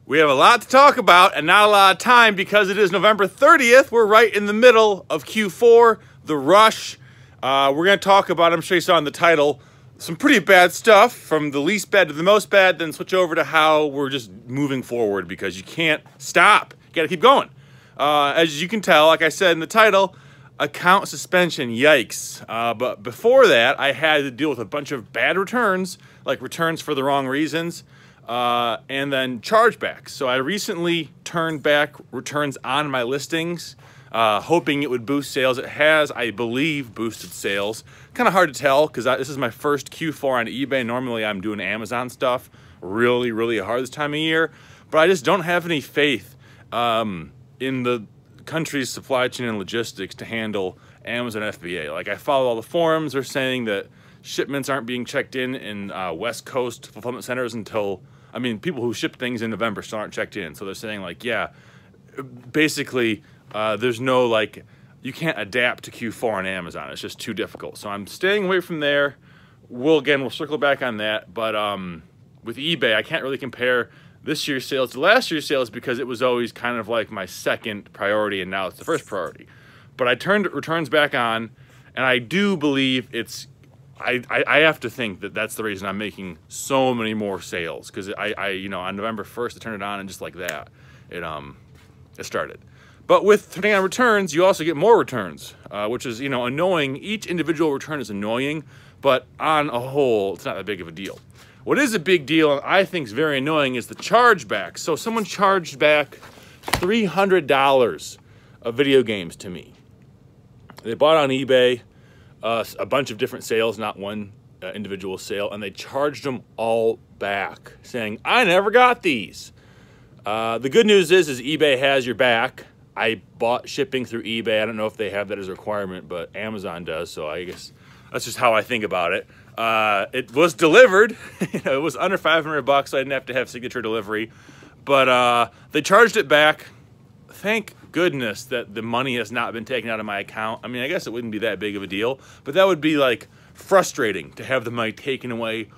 We have a lot to talk about and not a lot of time because it is November 30th. We're right in the middle of Q4, the rush. We're going to talk about, I'm sure you saw in the title, some pretty bad stuff from the least bad to the most bad, then switch over to how we're just moving forward because you can't stop. You got to keep going. As you can tell, like I said in the title, account suspension, yikes. But before that, I had to deal with a bunch of bad returns, like returns for the wrong reasons, and then chargebacks. So I recently turned back returns on my listings, hoping it would boost sales. It has, I believe, boosted sales. Kind of hard to tell because this is my first Q4 on eBay. Normally I'm doing Amazon stuff really, really hard this time of year, but I just don't have any faith in the country's supply chain and logistics to handle Amazon FBA. Like, I follow all the forums. They're saying that shipments aren't being checked in West Coast fulfillment centers until, I mean, people who ship things in November still aren't checked in. So they're saying, like, yeah, basically there's no, like, you can't adapt to Q4 on Amazon. It's just too difficult. So I'm staying away from there. We'll circle back on that. But with eBay, I can't really compare this year's sales to last year's sales because it was always kind of like my second priority and now it's the first priority. But I turned returns back on, and I do believe it's, I have to think that that's the reason I'm making so many more sales, because you know, on November 1st I turned it on and just like that it started. But with turning on returns, you also get more returns, which is, you know, annoying. Each individual return is annoying, but on a whole, it's not that big of a deal. What is a big deal, and I think is very annoying, is the chargebacks. So someone charged back $300 of video games to me. They bought on eBay a bunch of different sales, not one individual sale, and they charged them all back, saying, I never got these. The good news is eBay has your back. I bought shipping through eBay. I don't know if they have that as a requirement, but Amazon does, so I guess that's just how I think about it. It was delivered. You know, it was under $500, so I didn't have to have signature delivery. But they charged it back. Thank goodness that the money has not been taken out of my account. I mean, I guess it wouldn't be that big of a deal, but that would be, like, frustrating to have the money taken away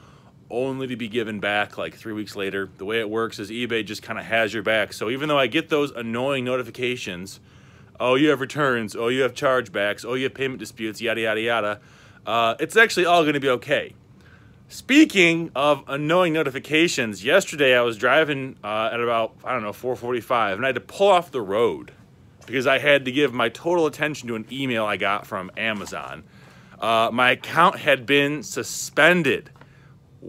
only to be given back like 3 weeks later. The way it works is eBay just kind of has your back. So even though I get those annoying notifications, oh, you have returns, oh, you have chargebacks, oh, you have payment disputes, yada, yada, yada, it's actually all going to be okay. Speaking of annoying notifications, yesterday I was driving at about, I don't know, 4:45, and I had to pull off the road because I had to give my total attention to an email I got from Amazon. My account had been suspended.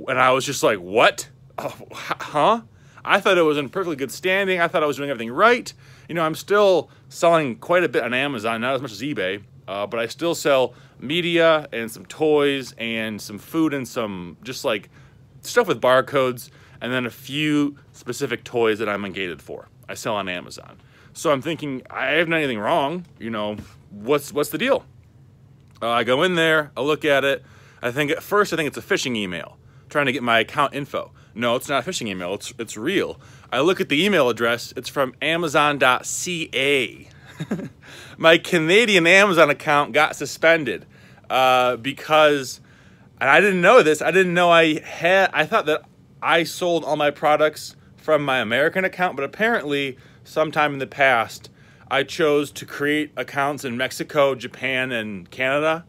And I was just like, what? Oh, huh? I thought it was in perfectly good standing. I thought I was doing everything right. You know, I'm still selling quite a bit on Amazon, not as much as eBay, but I still sell media and some toys and some food and some just like stuff with barcodes, and then a few specific toys that I'm ungated for. I sell on Amazon. So I'm thinking, I haven't done anything wrong. You know, what's the deal? I go in there, I look at it. I think at first, I think it's a phishing email trying to get my account info. No, it's not a phishing email, it's real. I look at the email address, it's from Amazon.ca. My Canadian Amazon account got suspended because, and I didn't know this, I didn't know I thought that I sold all my products from my American account, but apparently sometime in the past, I chose to create accounts in Mexico, Japan, and Canada,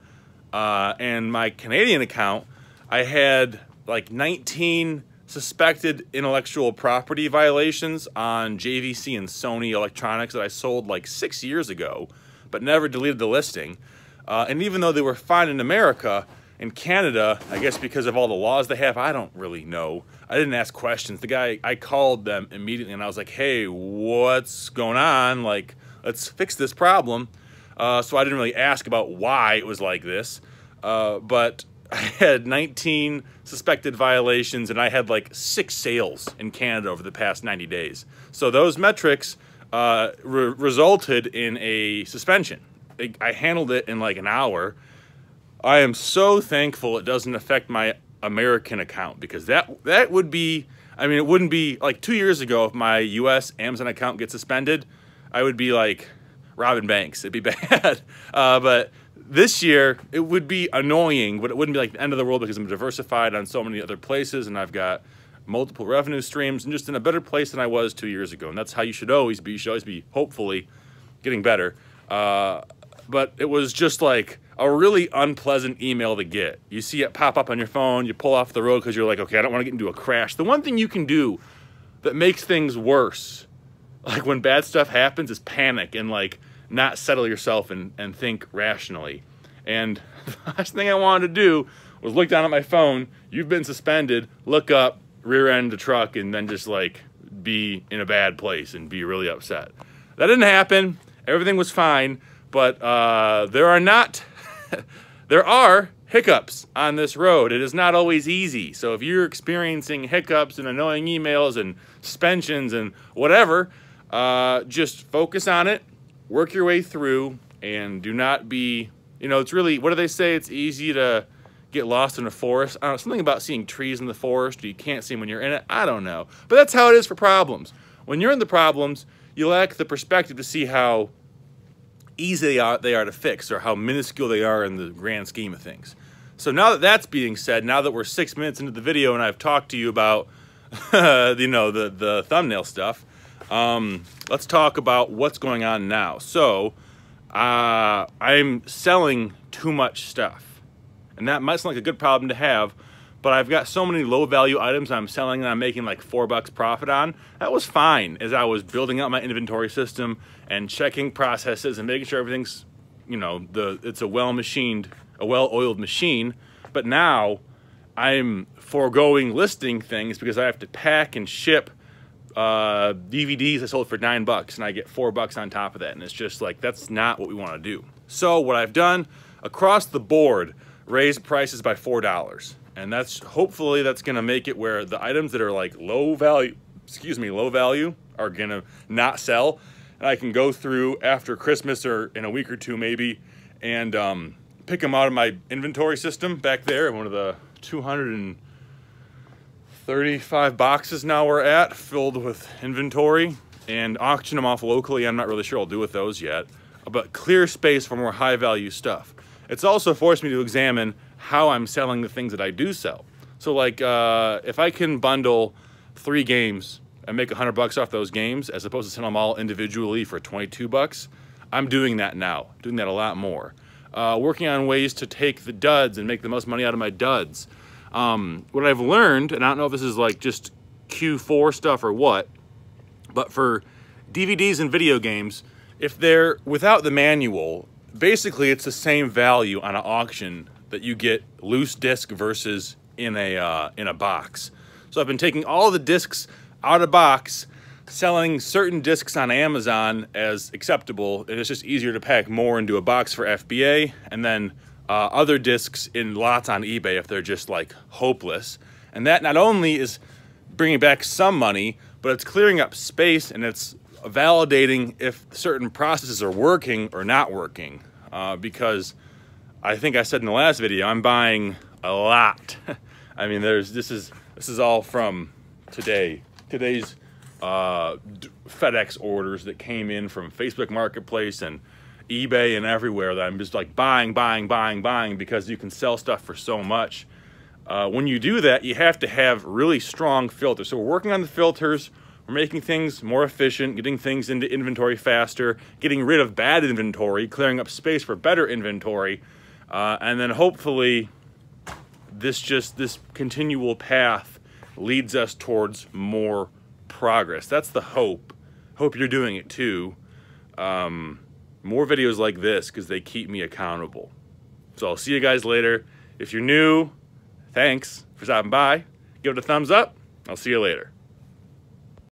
and my Canadian account, I had like 19 suspected intellectual property violations on JVC and Sony electronics that I sold like 6 years ago, but never deleted the listing. And even though they were fine in America, in Canada, I guess because of all the laws they have, I don't really know. I didn't ask questions. The guy, I called them immediately and I was like, hey, what's going on? Like, let's fix this problem. So I didn't really ask about why it was like this, but I had 19 suspected violations, and I had like 6 sales in Canada over the past 90 days. So those metrics resulted in a suspension. I handled it in like an hour. I am so thankful it doesn't affect my American account, because that would be, I mean, it wouldn't be like 2 years ago if my US Amazon account gets suspended, I would be like robbing banks. It'd be bad. But this year, it would be annoying, but it wouldn't be like the end of the world because I'm diversified on so many other places, and I've got multiple revenue streams, and just in a better place than I was 2 years ago. And that's how you should always be. You should always be, hopefully, getting better. But it was just like a really unpleasant email to get. You see it pop up on your phone, you pull off the road because you're like, okay, I don't want to get into a crash. The one thing you can do that makes things worse, like when bad stuff happens, is panic and like not settle yourself and think rationally. And the last thing I wanted to do was look down at my phone, you've been suspended, look up, rear end the truck, and then just like be in a bad place and be really upset. That didn't happen. Everything was fine, but there are hiccups on this road. It is not always easy. So if you're experiencing hiccups and annoying emails and suspensions and whatever, just focus on it, work your way through, and do not be, you know, it's really, what do they say? It's easy to get lost in a forest. I don't know, something about seeing trees in the forest, or you can't see them when you're in it. I don't know. But that's how it is for problems. When you're in the problems, you lack the perspective to see how easy they are to fix, or how minuscule they are in the grand scheme of things. So now that that's being said, now that we're 6 minutes into the video and I've talked to you about you know, the thumbnail stuff, let's talk about what's going on now. So I'm selling too much stuff, and that might sound like a good problem to have, but I've got so many low value items I'm selling and I'm making like $4 profit on. That was fine as I was building out my inventory system and checking processes and making sure everything's, you know, it's a well-oiled machine. But now I'm foregoing listing things because I have to pack and ship DVDs I sold for $9 and I get $4 on top of that. And it's just like, that's not what we want to do. So what I've done across the board, raised prices by $4. And that's, hopefully that's going to make it where the items that are like low value are going to not sell. And I can go through after Christmas or in a week or two maybe and pick them out of my inventory system back there in one of the 235 boxes now we're at, filled with inventory, and auction them off locally. I'm not really sure I'll do with those yet, but clear space for more high value stuff. It's also forced me to examine how I'm selling the things that I do sell. So like if I can bundle 3 games and make $100 off those games as opposed to selling them all individually for $22, I'm doing that now, doing that a lot more. Working on ways to take the duds and make the most money out of my duds. What I've learned, and I don't know if this is like just Q4 stuff or what, but for DVDs and video games, if they're without the manual, basically it's the same value on an auction that you get loose disc versus in a box. So I've been taking all the discs out of box, selling certain discs on Amazon as acceptable, and it's just easier to pack more into a box for FBA, and then other discs in lots on eBay if they're just like hopeless. And that not only is bringing back some money, but it's clearing up space and it's validating if certain processes are working or not working. Because I think I said in the last video, I'm buying a lot. I mean, this is all from today's FedEx orders that came in from Facebook Marketplace and eBay and everywhere, that I'm just like buying because you can sell stuff for so much. When you do that, you have to have really strong filters. So we're working on the filters. We're making things more efficient, getting things into inventory faster, getting rid of bad inventory, clearing up space for better inventory, and then hopefully this continual path leads us towards more progress. That's the hope. Hope you're doing it too. More videos like this because they keep me accountable. So I'll see you guys later. If you're new, thanks for stopping by. Give it a thumbs up. I'll see you later.